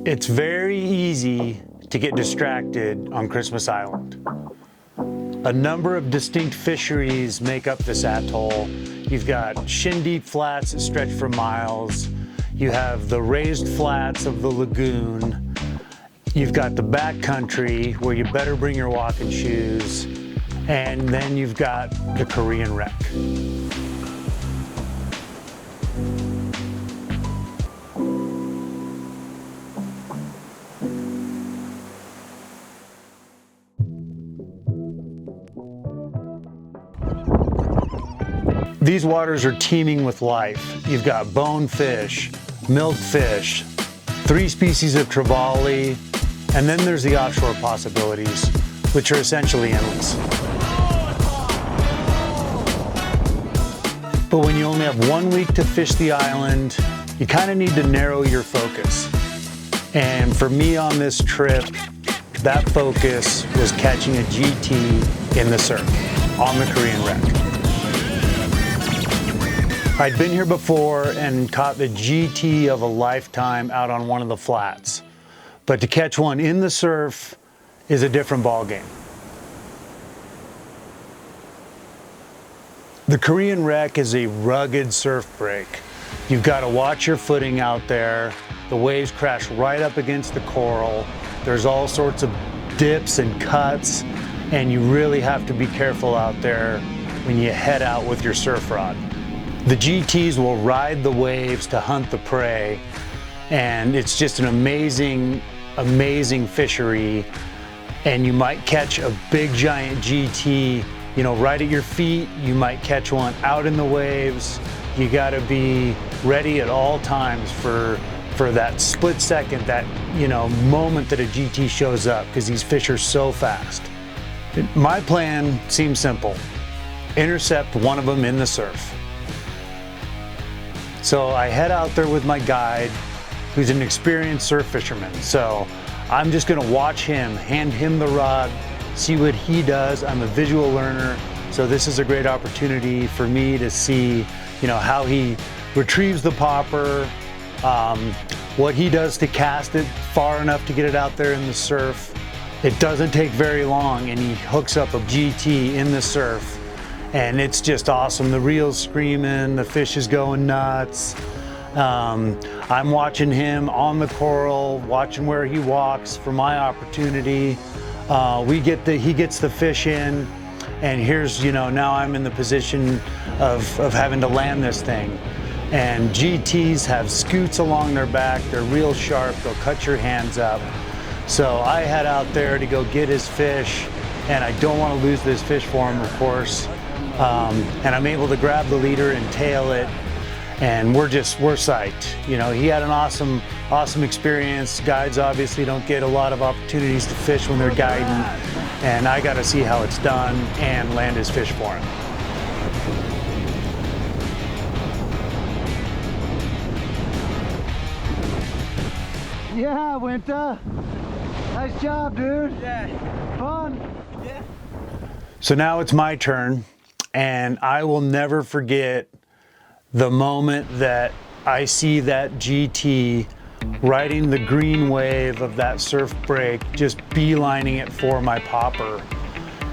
It's very easy to get distracted on Christmas Island. A number of distinct fisheries make up this atoll. You've got shin-deep flats that stretch for miles. You have the raised flats of the lagoon. You've got the backcountry where you better bring your walking shoes. And then you've got the Korean wreck. These waters are teeming with life. You've got bonefish, milkfish, 3 species of trevally, and then there's the offshore possibilities, which are essentially endless. But when you only have 1 week to fish the island, you kind of need to narrow your focus. And for me on this trip, that focus was catching a GT in the surf on the Korean wreck. I'd been here before and caught the GT of a lifetime out on one of the flats. But to catch one in the surf is a different ballgame. The Korean wreck is a rugged surf break. You've got to watch your footing out there. The waves crash right up against the coral. There's all sorts of dips and cuts, and you really have to be careful out there when you head out with your surf rod. The GTs will ride the waves to hunt the prey, and it's just an amazing, amazing fishery. And you might catch a big giant GT, you know, right at your feet. You might catch one out in the waves. You gotta be ready at all times for that split second, that, you know, moment that a GT shows up, because these fish are so fast. My plan seems simple: intercept one of them in the surf. So I head out there with my guide, who's an experienced surf fisherman. So I'm just gonna watch him, hand him the rod, see what he does. I'm a visual learner, so this is a great opportunity for me to see, you know, how he retrieves the popper, what he does to cast it far enough to get it out there in the surf. It doesn't take very long, and he hooks up a GT in the surf. And it's just awesome. The reel's screaming, the fish is going nuts. I'm watching him on the coral, watching where he walks for my opportunity. He gets the fish in, and here's, you know, now I'm in the position of having to land this thing. And GTs have scoots along their back. They're real sharp. They'll cut your hands up. So I head out there to go get his fish, and I don't want to lose this fish for him, of course. And I'm able to grab the leader and tail it, and we're psyched. You know, he had an awesome experience. Guides obviously don't get a lot of opportunities to fish when they're guiding, and I got to see how it's done and land his fish for him. Yeah, Winter. Nice job, dude. Yeah. Fun. Yeah. So now it's my turn. And I will never forget the moment that I see that GT riding the green wave of that surf break, just beelining it for my popper.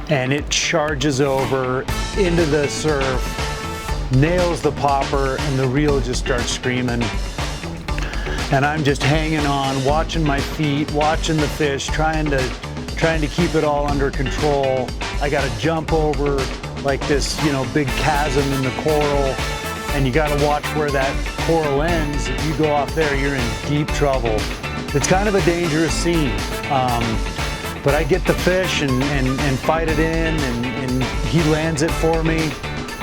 And it charges over into the surf, nails the popper, and the reel just starts screaming. And I'm just hanging on, watching my feet, watching the fish, trying to keep it all under control. I gotta jump over like this, you know, big chasm in the coral, and you got to watch where that coral ends. If you go off there, you're in deep trouble. It's kind of a dangerous scene, but I get the fish and fight it in, and he lands it for me,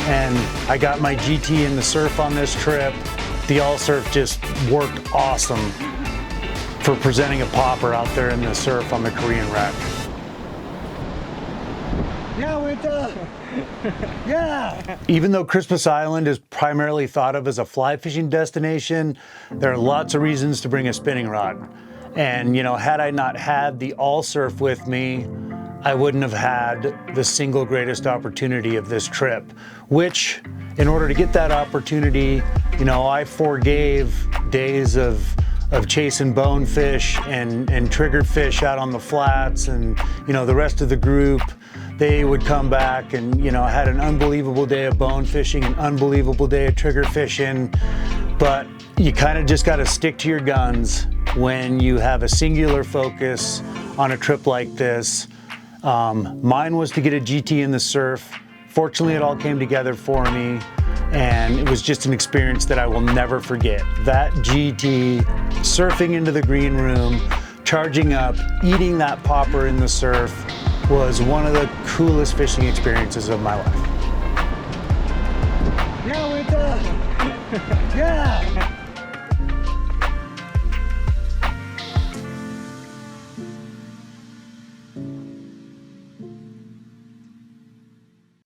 and I got my GT in the surf on this trip. The ALLSURF just worked awesome for presenting a popper out there in the surf on the Korean wreck. Yeah, Winter. Yeah! Even though Christmas Island is primarily thought of as a fly fishing destination, there are lots of reasons to bring a spinning rod. And, you know, had I not had the ALLSURF with me, I wouldn't have had the single greatest opportunity of this trip, which, in order to get that opportunity, you know, I forgave days of of chasing bonefish and trigger fish out on the flats, and the rest of the group, they would come back and I had an unbelievable day of bone fishing, an unbelievable day of trigger fishing. But you kind of just got to stick to your guns when you have a singular focus on a trip like this. Mine was to get a GT in the surf. Fortunately, it all came together for me, and it was just an experience that I will never forget. That GT, surfing into the green room, charging up, eating that popper in the surf, was one of the coolest fishing experiences of my life. Yeah, Winter! Yeah!